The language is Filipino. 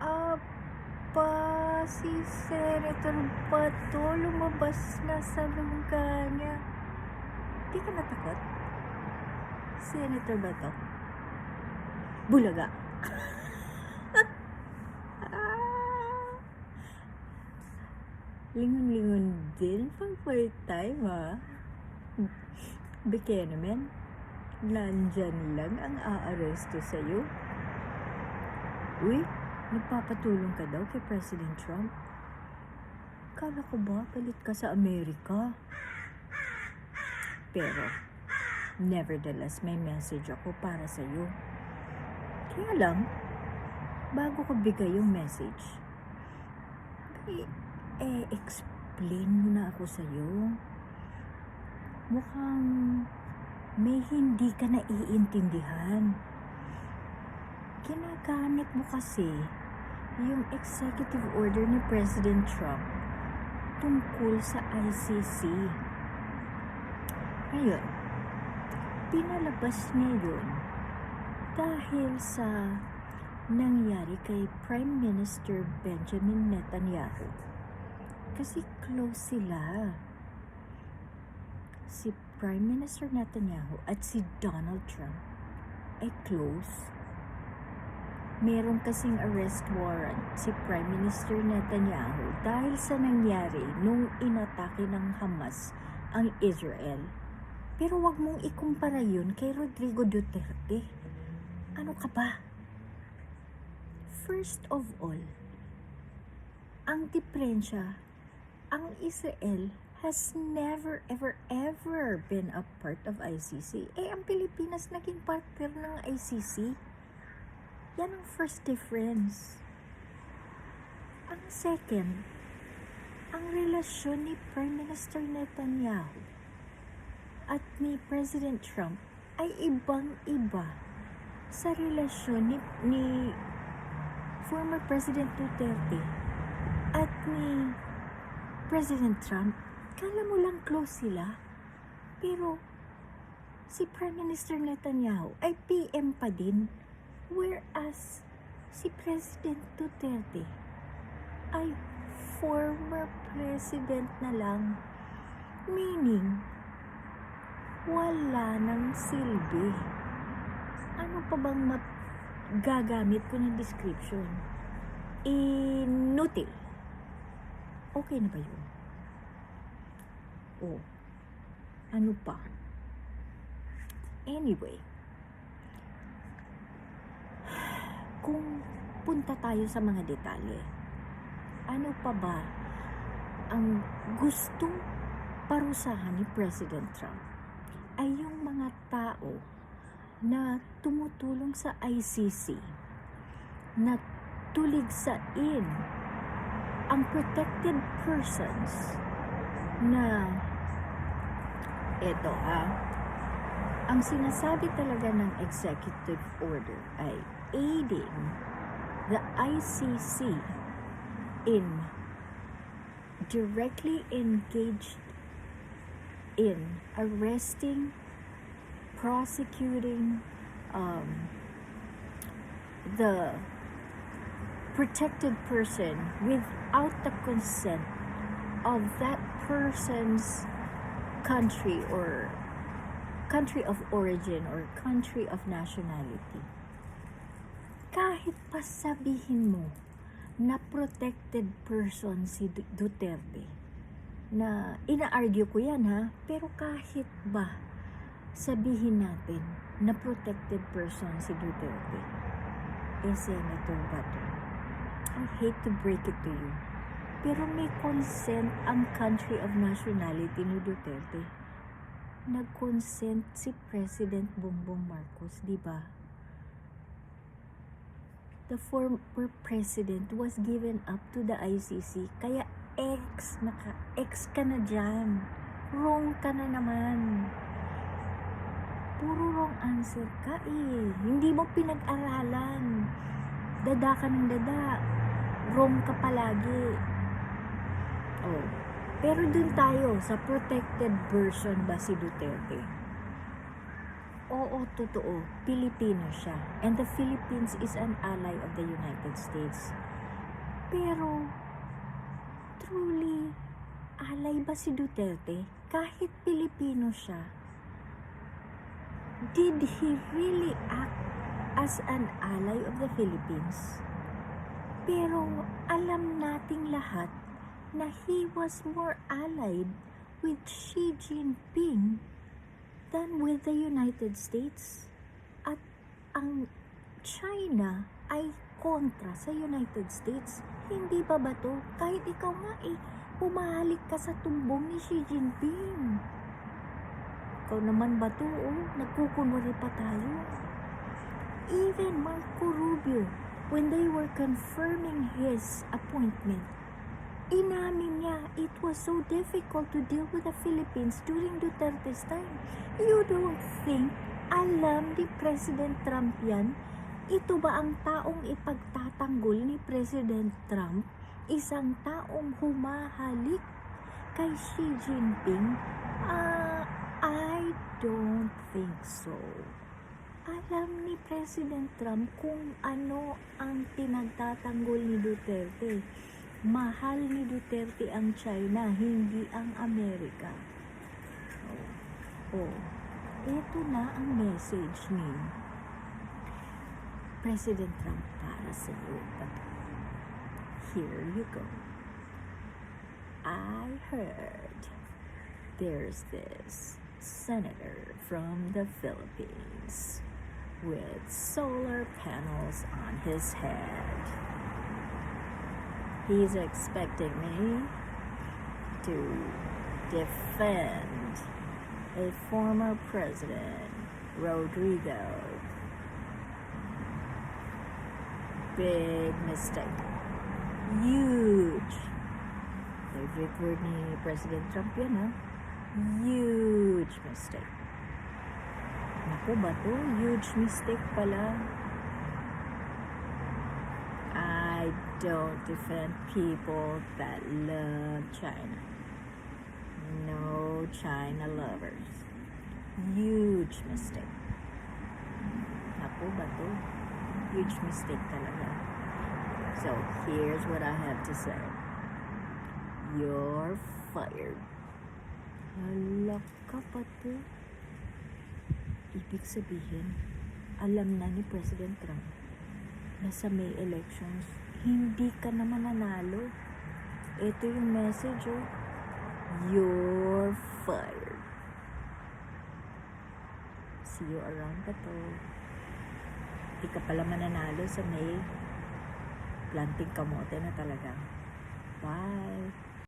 Aba, si Senator Bato lumabas na sa lungga niya. Di ka natakot? Senator Bato? Bulaga. Lingon-lingon din pang first time, ha? Bikena men, nandyan lang ang aaresto sa'yo. Uy, nagpapatulong ka daw kay President Trump. Kala ko ba palit ka sa Amerika? Pero, nevertheless, may message ako para sa'yo. Kaya lang, bago ko bigay yung message, explain mo na ako sa'yo. Mukhang may hindi ka naiintindihan. Ginagamit mo kasi yung executive order ni President Trump tungkol sa ICC. Ngayon, pinalabas niya yun dahil sa nangyari kay Prime Minister Benjamin Netanyahu. Kasi close sila. Si Prime Minister Netanyahu at si Donald Trump ay close. Meron kasing arrest warrant si Prime Minister Netanyahu dahil sa nangyari nung inatake ng Hamas ang Israel. Pero wag mong ikumpara yun kay Rodrigo Duterte. Ano ka ba? First of all, ang diferensya, ang Israel has never, ever been a part of ICC. Ang Pilipinas naging partner ng ICC. Yan ang first difference. Ang second, ang relasyon ni Prime Minister Netanyahu at ni President Trump ay ibang-iba sa relasyon ni former President Duterte at ni President Trump. Kala mo lang close sila, pero si Prime Minister Netanyahu ay PM pa din, whereas si President Duterte ay former president na lang, meaning wala nang silbi. Ano pa bang gagamit ko ng description? Inutil. Okay na ba yun? O, ano pa? Anyway, kung punta tayo sa mga detalye, ano pa ba ang gustong parusahan ni President Trump ay yung mga tao na tumutulong sa ICC na tuligsain ang protected persons na ang sinasabi talaga ng executive order ay aiding the ICC in directly engaged in arresting, prosecuting the protected person without the consent of that person's country or country of origin or country of nationality. Kahit pa sabihin mo na protected person si Duterte, na ina-argue ko yan ha, pero kahit ba sabihin natin na protected person si Duterte, Senator Bato, I hate to break it to you, pero may consent ang country of nationality ni Duterte. Nag-consent si President Bongbong Marcos, di ba? The former president was given up to the ICC, kaya ex ka na dyan. Wrong ka na naman. Puro wrong answer ka Hindi mo pinag-aralan. Dada ka ng dada. Wrong ka palagi. Pero dun tayo sa protected version ba si Duterte? Oo, totoo. Pilipino siya. And the Philippines is an ally of the United States. Pero, truly, alay ba si Duterte? Kahit Pilipino siya, did he really act as an ally of the Philippines? Pero alam nating lahat na he was more allied with Xi Jinping than with the United States. At ang China ay kontra sa United States. Hindi ba ba to? Kahit ikaw nga pumahalik ka sa tumbong ni Xi Jinping. Ikaw naman ba to? Nagkukunwari pa tayo. Even Marco Rubio, when they were confirming his appointment, inamin niya it was so difficult to deal with the Philippines during Duterte's time. You don't think alam ni President Trump yan? Ito ba ang taong ipagtatanggol ni President Trump? Isang taong humahalik kay Xi Jinping? I don't think so. Alam ni President Trump kung ano ang pinagtatanggol ni Duterte. Mahal ni Duterte ang China, hindi ang Amerika. Ito na ang message ni President Trump para sa iyo. Here you go. I heard there's this senator from the Philippines with solar panels on his head. He's expecting me to defend a former president, Rodrigo. Big mistake. Huge. Favorite word ni President Trump yan, ha? Huge mistake. Naku ba to? Huge mistake pala. I don't defend people that love China. No China lovers. Huge mistake. Naku ba to? Huge mistake talaga. So, here's what I have to say. You're fired. Hala ka pa to. Ibig sabihin, alam na ni President Trump na sa May elections, hindi ka na mananalo. Ito yung message, oh. You're fired. See you around pa to. Hindi ka pala mananalo sa May. Planting kamote na talaga. Bye.